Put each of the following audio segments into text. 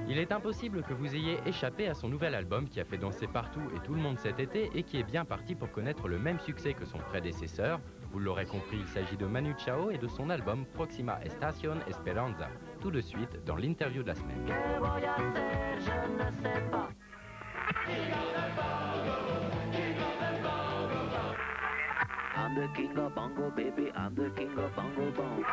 Il est impossible que vous ayez échappé à son nouvel album qui a fait danser partout et tout le monde cet été et qui est bien parti pour connaître le même succès que son prédécesseur. Vous l'aurez compris, il s'agit de Manu Chao et de son album Proxima Estación Esperanza. Tout de suite dans l'interview de la semaine. I'm the king of bongo, baby, I'm the king of bongo bong.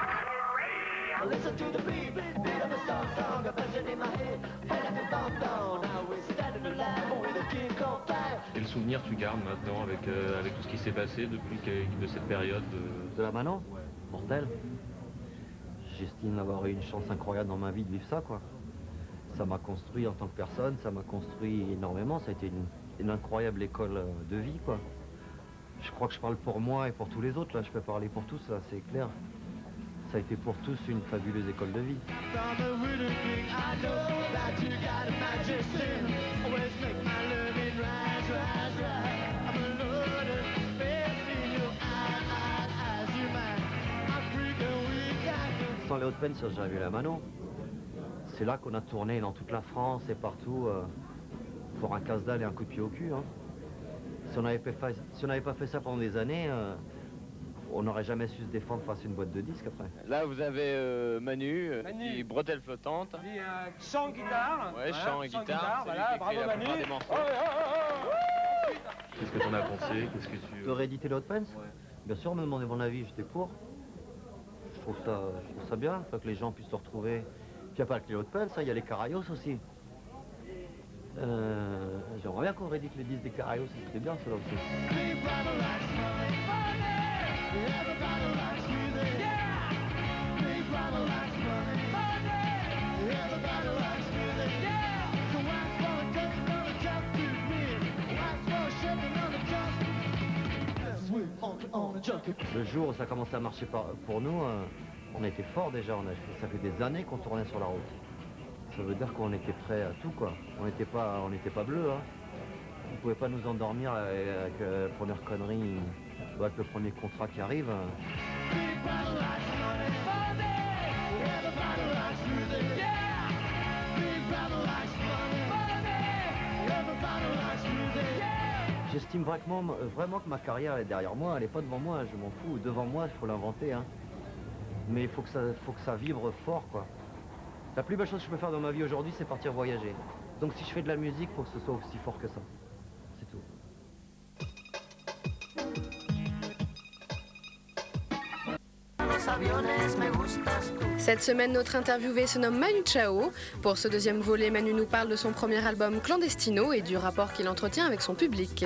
Listen to the beat, beat of a song, a buzzing in my head, head like a bomb down. Now we're standing alive with a king on fire. Quel souvenir tu gardes maintenant avec tout ce qui s'est passé de cette période De la Manon? Mortel. J'estime avoir eu une chance incroyable dans ma vie de vivre ça, quoi. Ça m'a construit en tant que personne, ça m'a construit énormément, ça a été une incroyable école de vie, quoi. Je crois que je parle pour moi et pour tous les autres, là, je peux parler pour tous, là, c'est clair. Ça a été pour tous une fabuleuse école de vie. Sans les Hauts-de-Peine, j'avais vu la Mano. C'est là qu'on a tourné dans toute la France et partout pour un casse-dalle et un coup de pied au cul. Hein. Si on n'avait pas fait ça pendant des années, on n'aurait jamais su se défendre face à une boîte de disques après. Là, vous avez Manu, qui bretelle flottante. Chant, guitare. Ouais, chant et guitare. Voilà, bravo Manu. Qu'est-ce que t'en as pensé? Qu'est-ce que tu... De rééditer les Hauts-de-Peine? Ouais. Bien sûr, on me demandait mon avis, j'étais pour. Je trouve ça bien, que les gens puissent se retrouver. Puis il n'y a pas que les Hauts-de-Peine, ça, il y a les Carayos aussi. J'aimerais bien qu'on réédite les disques des Carayos, c'était bien cela aussi. Le jour où ça a commencé à marcher pour nous, on était forts déjà, ça fait des années qu'on tournait sur la route. Ça veut dire qu'on était prêts à tout, quoi. On n'était pas bleus, hein. On ne pouvait pas nous endormir avec la première connerie, avec le premier contrat qui arrive. J'estime vraiment que ma carrière est derrière moi, elle n'est pas devant moi, je m'en fous. Devant moi, il faut l'inventer, hein. Mais il faut que ça vibre fort, quoi. La plus belle chose que je peux faire dans ma vie aujourd'hui, c'est partir voyager. Donc si je fais de la musique, il faut que ce soit aussi fort que ça. C'est tout. Cette semaine, notre interviewé se nomme Manu Chao. Pour ce deuxième volet, Manu nous parle de son premier album Clandestino et du rapport qu'il entretient avec son public.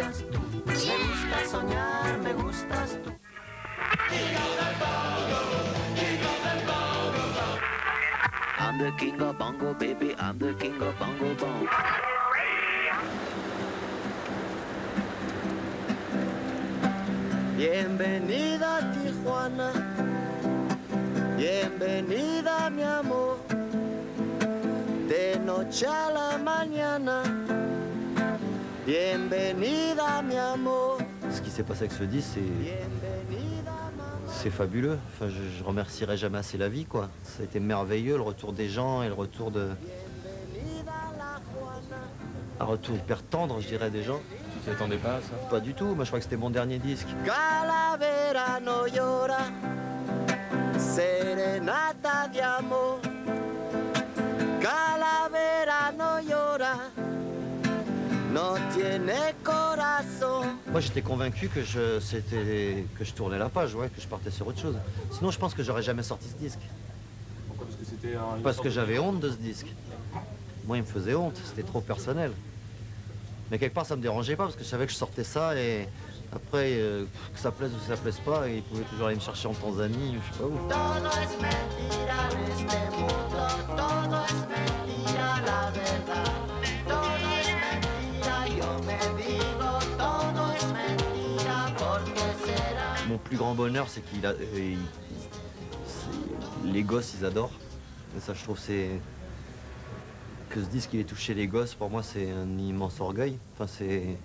I'm the king of bongo, baby, I'm the king of bongo bong. Bienvenida a Tijuana, bienvenida mi amor, de noche a la mañana, bienvenida mi amor. Ce qui s'est passé avec ce disque, c'est fabuleux. Enfin, je remercierai jamais assez la vie, quoi. Ça a été merveilleux, le retour des gens et le retour un retour hyper tendre, je dirais, des gens. Tu t'y attendais pas à ça? Pas du tout, moi je crois que c'était mon dernier disque. Calavera no llora, serenata de amor. Calavera no llora, no tiene corazón. Moi j'étais convaincu que je tournais la page, ouais, que je partais sur autre chose. Sinon je pense que j'aurais jamais sorti ce disque. Pourquoi? Parce que j'avais honte de ce disque. Moi il me faisait honte, c'était trop personnel. Mais quelque part ça me dérangeait pas parce que je savais que je sortais ça et après que ça plaise ou que ça plaise pas, ils pouvaient toujours aller me chercher en Tanzanie, je sais pas où. Todo es mentira en este mundo, todo es mentira, la verdad. Todo es mentira, yo me digo, todo es mentira, porque será. Mon plus grand bonheur c'est les gosses ils adorent. Et ça je trouve que ce disque il ait touché les gosses, pour moi c'est un immense orgueil. Enfin c'est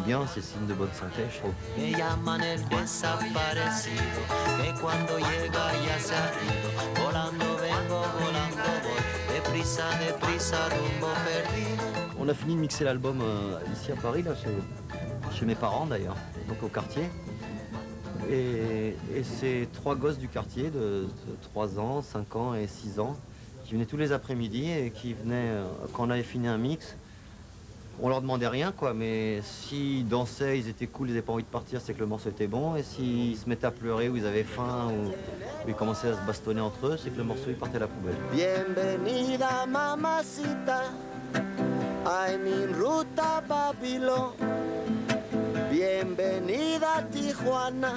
bien, c'est signe de bonne santé je trouve. Me llaman el desaparecido, que cuando llega ya se ha ido. Volando vengo, volando voy. prisa, rumbo perdido. On a fini de mixer l'album ici à Paris, là, chez mes parents d'ailleurs, donc au quartier. Et c'est 3 gosses du quartier de 3 ans, 5 ans et 6 ans qui venaient tous les après-midi et qui venaient, quand on avait fini un mix, on leur demandait rien quoi, mais s'ils dansaient, ils étaient cool, ils n'avaient pas envie de partir, c'est que le morceau était bon. Et s'ils se mettaient à pleurer ou ils avaient faim ou ils commençaient à se bastonner entre eux, c'est que le morceau il partait à la poubelle. Bienvenida mamacita, I'm en ruta Babylon. Bienvenida Tijuana,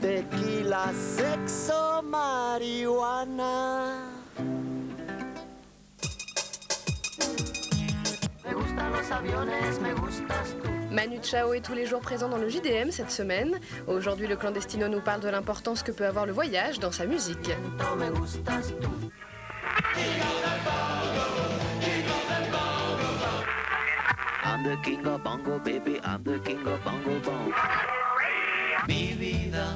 tequila, sexo, marihuana. Me gustan los aviones, me gustas tú. Manu Chao est tous les jours présent dans le JDM cette semaine. Aujourd'hui, le Clandestino nous parle de l'importance que peut avoir le voyage dans sa musique. Me gustas tú. I'm the king of bongo, baby, I'm the king of bongo bong. Mi vida,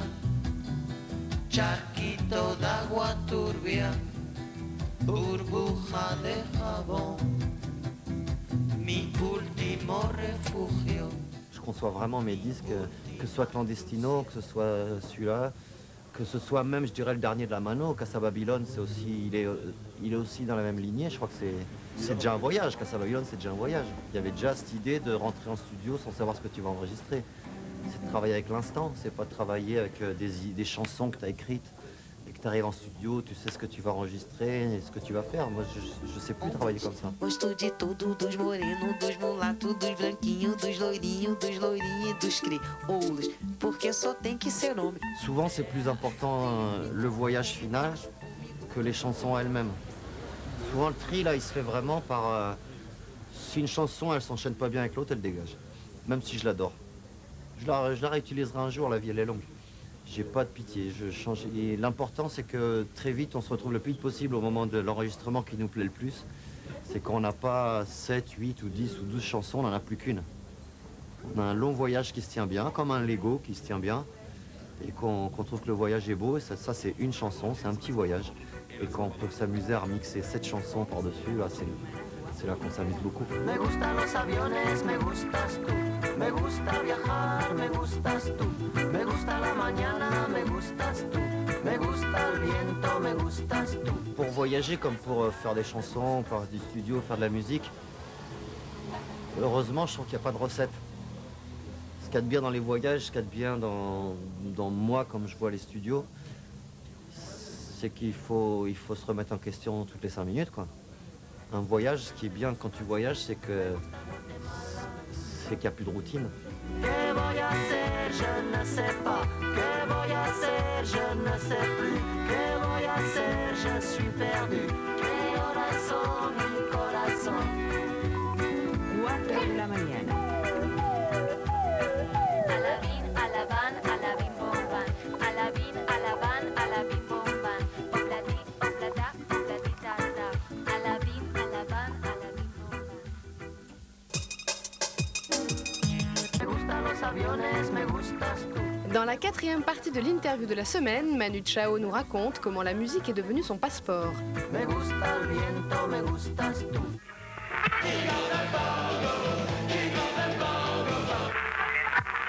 charquito de agua turbia, burbuja de jabón, mi último refugio. Je conçois vraiment mes disques, que ce soit Clandestino, que ce soit celui-là, que ce soit même, je dirais, le dernier de la Mano, Casa Babylone, c'est aussi, il est aussi dans la même lignée. Je crois que c'est déjà un voyage. Casa Babylone, c'est déjà un voyage. Il y avait déjà cette idée de rentrer en studio sans savoir ce que tu vas enregistrer. C'est de travailler avec l'instant, c'est pas de travailler avec des chansons que tu as écrites et que tu arrives en studio, tu sais ce que tu vas enregistrer et ce que tu vas faire. Moi, je sais plus travailler comme ça. Gosto de tudo, dos morenos, dos mulatos, dos branquinhos, dos loirinhos, dos loirinhos e dos crioulos, porque só tem que ser homem. Souvent, c'est plus important le voyage final que les chansons elles-mêmes. Souvent, le tri, là, il se fait vraiment par... si une chanson, elle s'enchaîne pas bien avec l'autre, elle dégage. Même si je l'adore. Je la réutiliserai un jour, la vie, elle est longue. J'ai pas de pitié, je change. Et l'important, c'est que très vite, on se retrouve le plus vite possible au moment de l'enregistrement qui nous plaît le plus. C'est qu'on n'a pas 7, 8 ou 10 ou 12 chansons, on n'en a plus qu'une. On a un long voyage qui se tient bien, comme un Lego qui se tient bien. Et qu'on trouve que le voyage est beau, et ça c'est une chanson, c'est un petit voyage. Et qu'on peut s'amuser à remixer 7 chansons par-dessus, là, c'est là qu'on s'amuse beaucoup. Me gustan los aviones, me gustas tú. Me gusta viajar, me gustas tú. Me gusta la mañana, me gustas tú. Me gusta el viento, me gustas tú. Pour voyager comme pour faire des chansons, faire du studio, faire de la musique, heureusement, je trouve qu'il n'y a pas de recette. Ce qu'il y a de bien dans les voyages, ce qu'il y a de bien dans moi, comme je vois les studios, c'est qu'il faut se remettre en question toutes les 5 minutes, quoi. Un voyage, ce qui est bien quand tu voyages, c'est qu'il n'y a plus de routine. Que voy a hacer, je ne sais pas. Que voy a hacer, je ne sais plus. Que voy a hacer, je suis perdu. Que horas son, mi corazón. 4 de la mañana. Alabín, alaban, alabim bomban. Alabín, alaban, alabim bomban. Obladi, oblada, obladitata. Alabín, alaban, alabim bomban. Me gustan los aviones, me gustas tú. Dans la 4e partie de l'interview de la semaine, Manu Chao nous raconte comment la musique est devenue son passeport. Me gusta el viento, me gustas tú.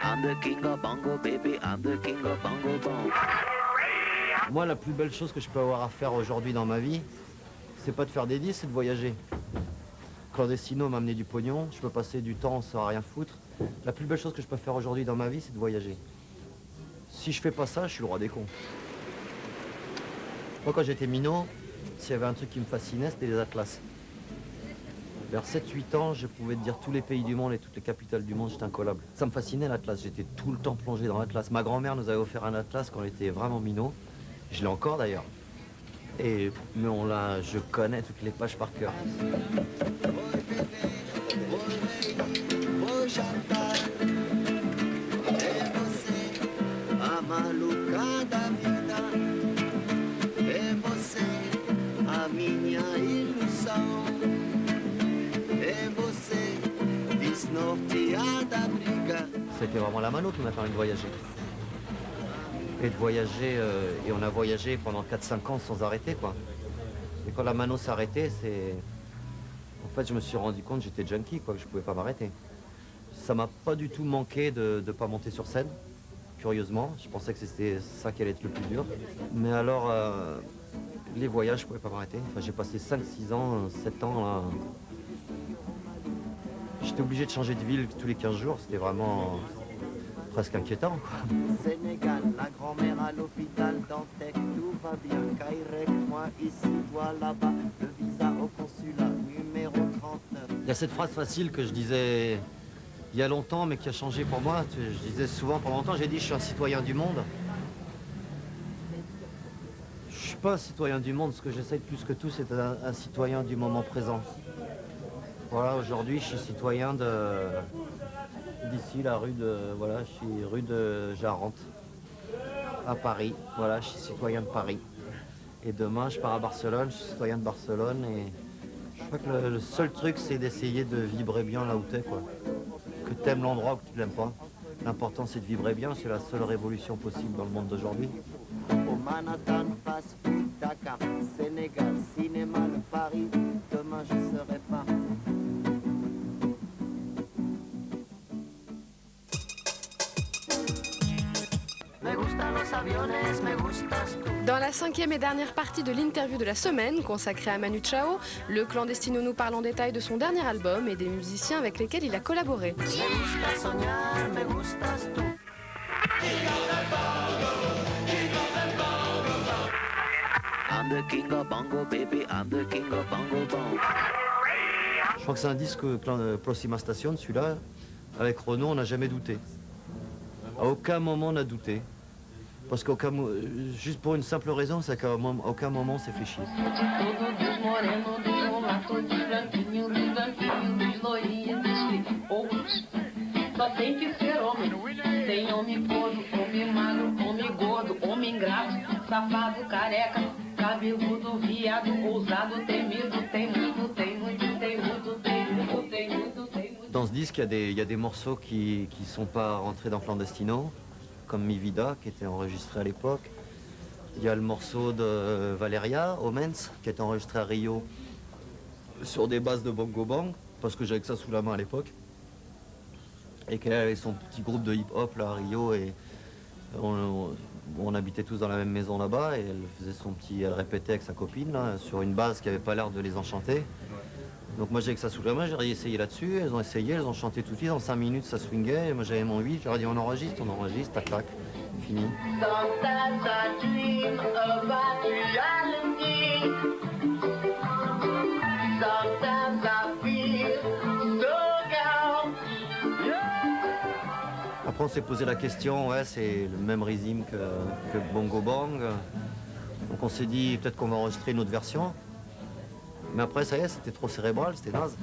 I'm the king of bongo, baby, I'm the king of bongo bong. Moi, la plus belle chose que je peux avoir à faire aujourd'hui dans ma vie, c'est pas de faire des disques, c'est de voyager. Clandestino m'a amené du pognon, je peux passer du temps sans rien foutre. La plus belle chose que je peux faire aujourd'hui dans ma vie, c'est de voyager. Si je fais pas ça, je suis le roi des cons. Moi, quand j'étais minot, s'il y avait un truc qui me fascinait, c'était les atlas. Vers 7-8 ans, je pouvais te dire tous les pays du monde et toutes les capitales du monde, j'étais incollable. Ça me fascinait l'atlas, j'étais tout le temps plongé dans l'atlas. Ma grand-mère nous avait offert un atlas quand on était vraiment minot. Je l'ai encore d'ailleurs. Mais je connais toutes les pages par cœur. Vou jantar, é você, a maluca da vida. É você, a minha ilusão. É você, desnorteada briga. C'était vraiment la Mano qui m'a permis de voyager. Et de voyager, et on a voyagé pendant 4-5 ans sans arrêter, quoi. Et quand la Mano s'arrêtait, En fait, je me suis rendu compte que j'étais junkie, quoi, que je pouvais pas m'arrêter. Ça m'a pas du tout manqué de ne pas monter sur scène, curieusement. Je pensais que c'était ça qui allait être le plus dur. Mais alors, les voyages, je pouvais pas m'arrêter. Enfin, j'ai passé 5-6 ans, 7 ans là. J'étais obligé de changer de ville tous les 15 jours. C'était vraiment presque inquiétant, quoi. Sénégal, la grand-mère à l'hôpital, Dantec, tout va bien. Kairek, moi ici, toi là-bas. Le visa au consulat, numéro 39. Il y a cette phrase facile que je disais il y a longtemps, mais qui a changé pour moi. Je disais souvent pendant longtemps, j'ai dit je suis un citoyen du monde. Je suis pas un citoyen du monde, ce que j'essaie de plus que tout, c'est un citoyen du moment présent. Voilà, aujourd'hui, je suis citoyen d'ici, la rue de, voilà, je suis rue de Jarente, à Paris. Voilà, je suis citoyen de Paris. Et demain, je pars à Barcelone, je suis citoyen de Barcelone. Et je crois que le seul truc, c'est d'essayer de vibrer bien là où t'es, quoi. Que t'aimes l'endroit ou que tu l'aimes pas. L'important, c'est de vibrer bien, c'est la seule révolution possible dans le monde d'aujourd'hui. Au Manhattan, fast food, Dakar, Sénégal, cinéma, le Paris. Demain, je serai parti. Me gustan los aviones, me gustas tú. Dans la 5e et dernière partie de l'interview de la semaine, consacrée à Manu Chao, le Clandestino nous parle en détail de son dernier album et des musiciens avec lesquels il a collaboré. Me gusta soñar, me gustas tú. I'm the king of bongo, baby, I'm the king of bongo bong. Je crois que c'est un disque Proxima Station, celui-là. Avec Renaud, on n'a jamais douté. À aucun moment on a douté. Parce qu'aucun juste pour une simple raison, c'est qu'à aucun moment on s'est fait chier. Só tem que ser homem. Tem homem gordo, homem magro, homem gordo, homem ingrato, safado, careca, cabeludo, viado, ousado, temido, tem muito, tem muito, tem muito, tem muito, tem muito, tem muito. Dans ce disque, il y a des morceaux qui sont pas rentrés dans Clandestino, comme Mi Vida, qui était enregistré à l'époque. Il y a le morceau de Valeria, Omens, qui était enregistré à Rio, sur des bases de bongo bang, parce que j'avais que ça sous la main à l'époque. Et qu'elle avait son petit groupe de hip-hop là à Rio, et on habitait tous dans la même maison là-bas, et elle répétait avec sa copine là, sur une base qui avait pas l'air de les enchanter. Donc moi j'avais que ça sous la main, j'ai essayé là-dessus, elles ont essayé, elles ont chanté tout de suite, en 5 minutes ça swingait, et moi j'avais mon 8, j'aurais dit on enregistre, tac tac, fini. Sometimes I dream about reality. Sometimes I feel so down. Après on s'est posé la question, ouais c'est le même rhythm que Bongo Bang. Donc on s'est dit peut-être qu'on va enregistrer une autre version. Mais après ça y est, c'était trop cérébral, c'était naze.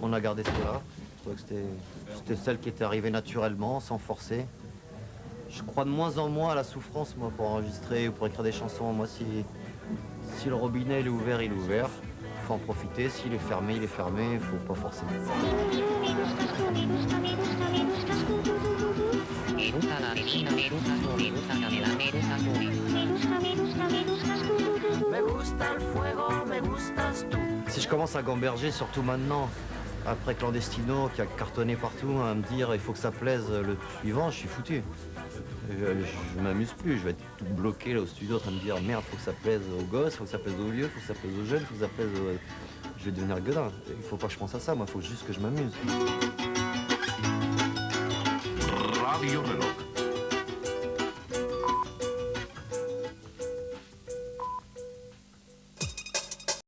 On a gardé celle-là. Je trouvais que c'était celle qui était arrivée naturellement, sans forcer. Je crois de moins en moins à la souffrance moi pour enregistrer ou pour écrire des chansons. Moi si le robinet il est ouvert, il est ouvert. Il faut en profiter, s'il est fermé, il est fermé, il faut pas forcer. Si je commence à gamberger, surtout maintenant, après Clandestino, qui a cartonné partout, à me dire il faut que ça plaise le suivant, je suis foutu. Je m'amuse plus, je vais être tout bloqué là au studio en train de dire merde, faut que ça plaise aux gosses, faut que ça plaise aux vieux, faut que ça plaise aux jeunes, faut que ça plaise aux... Je vais devenir gueudin. Il faut pas que je pense à ça, moi, il faut juste que je m'amuse. Radio Reloj.